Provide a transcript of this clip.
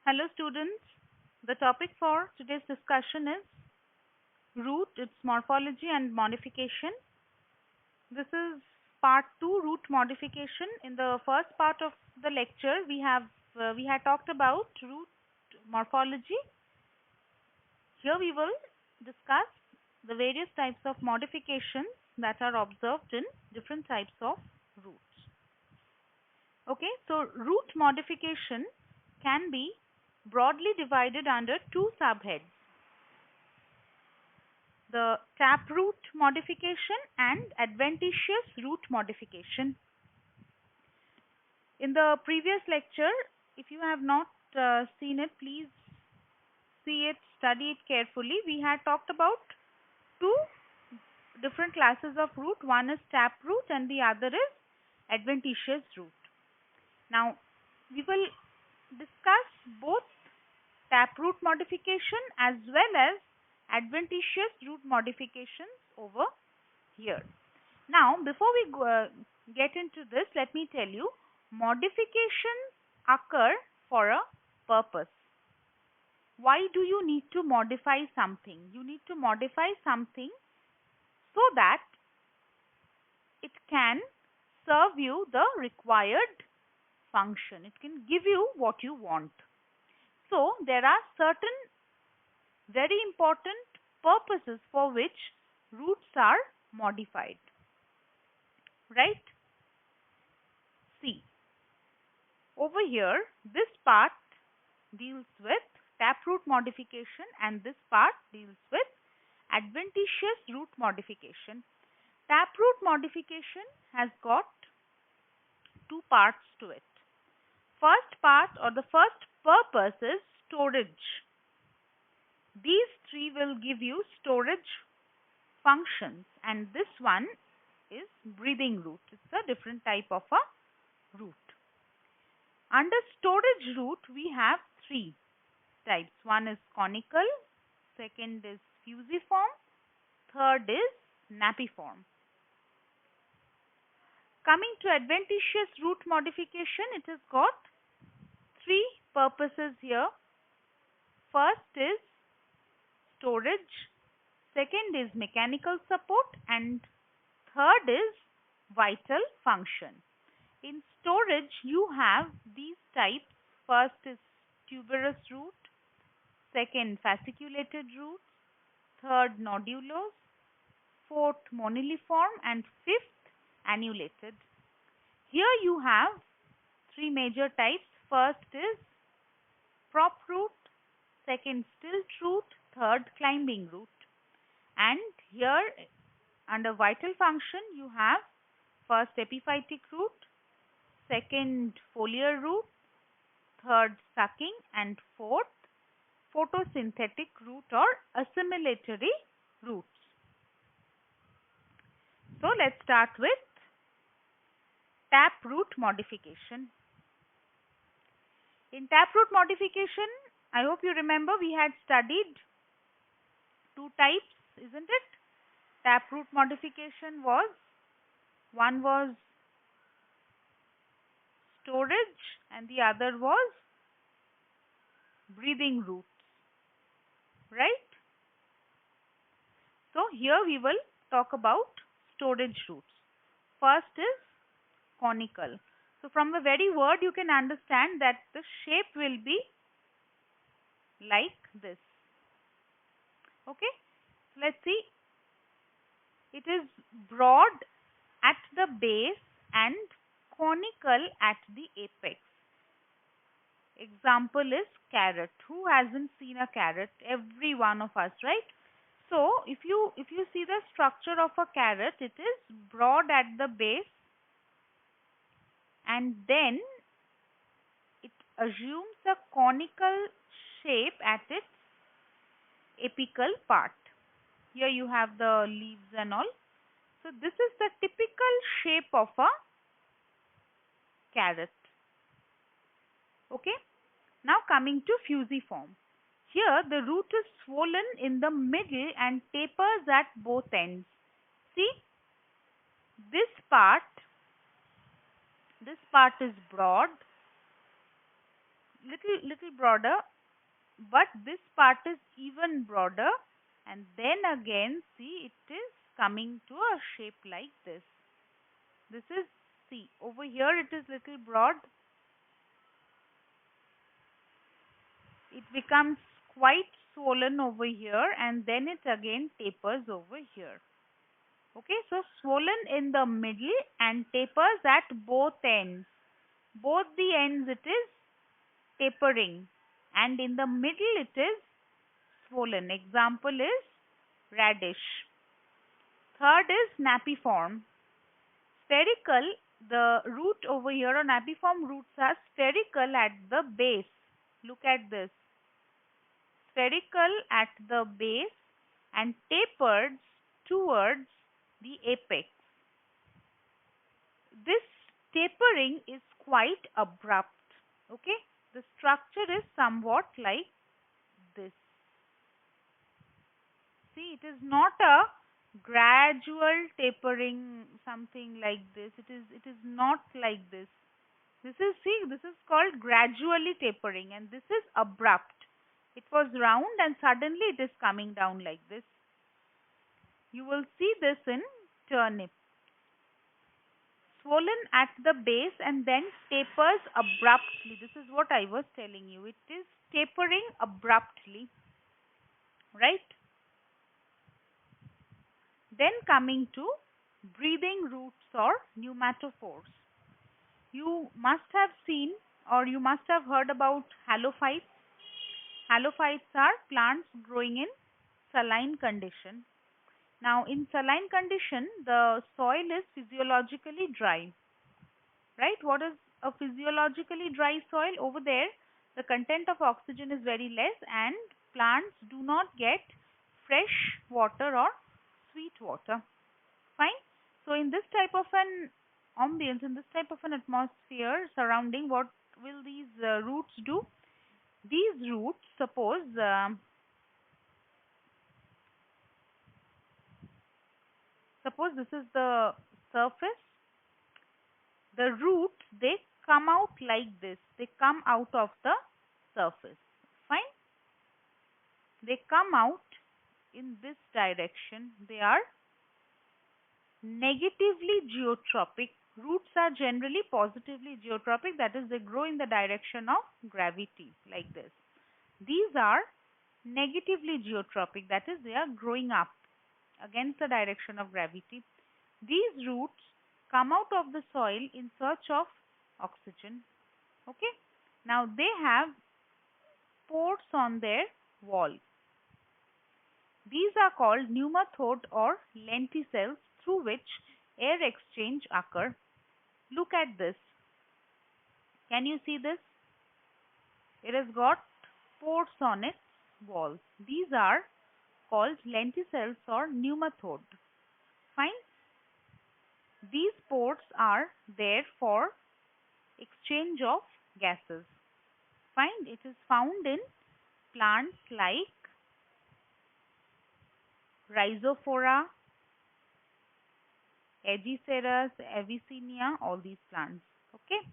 Hello students, the topic for today's discussion is root, its morphology and modification. This is part 2, root modification. In the first part of the lecture we had talked about root morphology. Here we will discuss the various types of modifications that are observed in different types of roots. Okay, so root modification can be broadly divided under two subheads: the taproot modification and adventitious root modification. In the previous lecture, if you have not seen it, please see it, study it carefully. We had talked about two different classes of root. One is taproot and the other is adventitious root. Now, we will discuss both taproot modification as well as adventitious root modifications over here. Now, before we get into this, let me tell you, modifications occur for a purpose. Why do you need to modify something? You need to modify something so that it can serve you the required function. It can give you what you want. So, there are certain very important purposes for which roots are modified. Right? See, over here, this part deals with taproot modification and this part deals with adventitious root modification. Taproot modification has got two parts to it. First part or the first purpose is storage. These three will give you storage functions, and this one is breathing root. It's a different type of a root. Under storage root, we have three types. One is conical, second is fusiform, third is napiform. Coming to adventitious root modification, it has got three purposes here. First is storage, second is mechanical support, and third is vital function. In storage, you have these types. First is tuberous root, second fasciculated root, third nodulose, fourth moniliform, and fifth annulated. Here you have three major types. First is prop root, second stilt root, third climbing root. And here under vital function you have first epiphytic root, second foliar root, third sucking, and fourth photosynthetic root or assimilatory roots. So let's start with taproot modification. In taproot modification, I hope you remember we had studied two types, isn't it? Taproot modification was, one was storage and the other was breathing roots, right? So here we will talk about storage roots. First is conical. So from the very word you can understand that the shape will be like this. Okay, so let's see. It is broad at the base and conical at the apex. Example is carrot. Who hasn't seen a carrot? Every one of us, right? So if you see the structure of a carrot, it is broad at the base and then it assumes a conical shape at its apical part. Here you have the leaves and all. So this is the typical shape of a carrot. Okay. Now coming to fusiform. Here the root is swollen in the middle and tapers at both ends. See, this part is broad little broader, but this part is even broader, and then again see it is coming to a shape like this. This is, see, over here it is little broad, it becomes quite swollen over here, and then it again tapers over here. Okay, so swollen in the middle and tapers at both ends. Both the ends it is tapering, and in the middle it is swollen. Example is radish. Third is napiform. Spherical, the root over here, or napiform roots are spherical at the base. Look at this. Spherical at the base and tapered towards the apex. This tapering is quite abrupt. Okay, the structure is somewhat like this. See, it is not a gradual tapering, something like this. It is not like this. This is, see, this is called gradually tapering, and this is abrupt. It was round and suddenly it is coming down like this. You will see this in turnip. Swollen at the base and then tapers abruptly. This is what I was telling you. It is tapering abruptly, right? Then coming to breathing roots or pneumatophores. You must have seen or you must have heard about halophytes. Halophytes are plants growing in saline condition. Now, in saline condition, the soil is physiologically dry, right? What is a physiologically dry soil? Over there, the content of oxygen is very less and plants do not get fresh water or sweet water. Fine. So, in this type of an ambience, in this type of an atmosphere surrounding, what will these roots do? These roots, suppose this is the surface, the roots, they come out like this. They come out of the surface. Fine. They come out in this direction. They are negatively geotropic. Roots are generally positively geotropic, that is, they grow in the direction of gravity like this. These are negatively geotropic, that is, they are growing up against the direction of gravity. These roots come out of the soil in search of oxygen. Okay. Now they have pores on their wall. These are called pneumathode or lenticels, through which air exchange occur. Look at this. Can you see this? It has got pores on its walls. These are called lenticels or pneumathode. Fine. These pores are there for exchange of gases. Fine. It is found in plants like Rhizophora, Aegiceras, Avicennia, all these plants. Okay.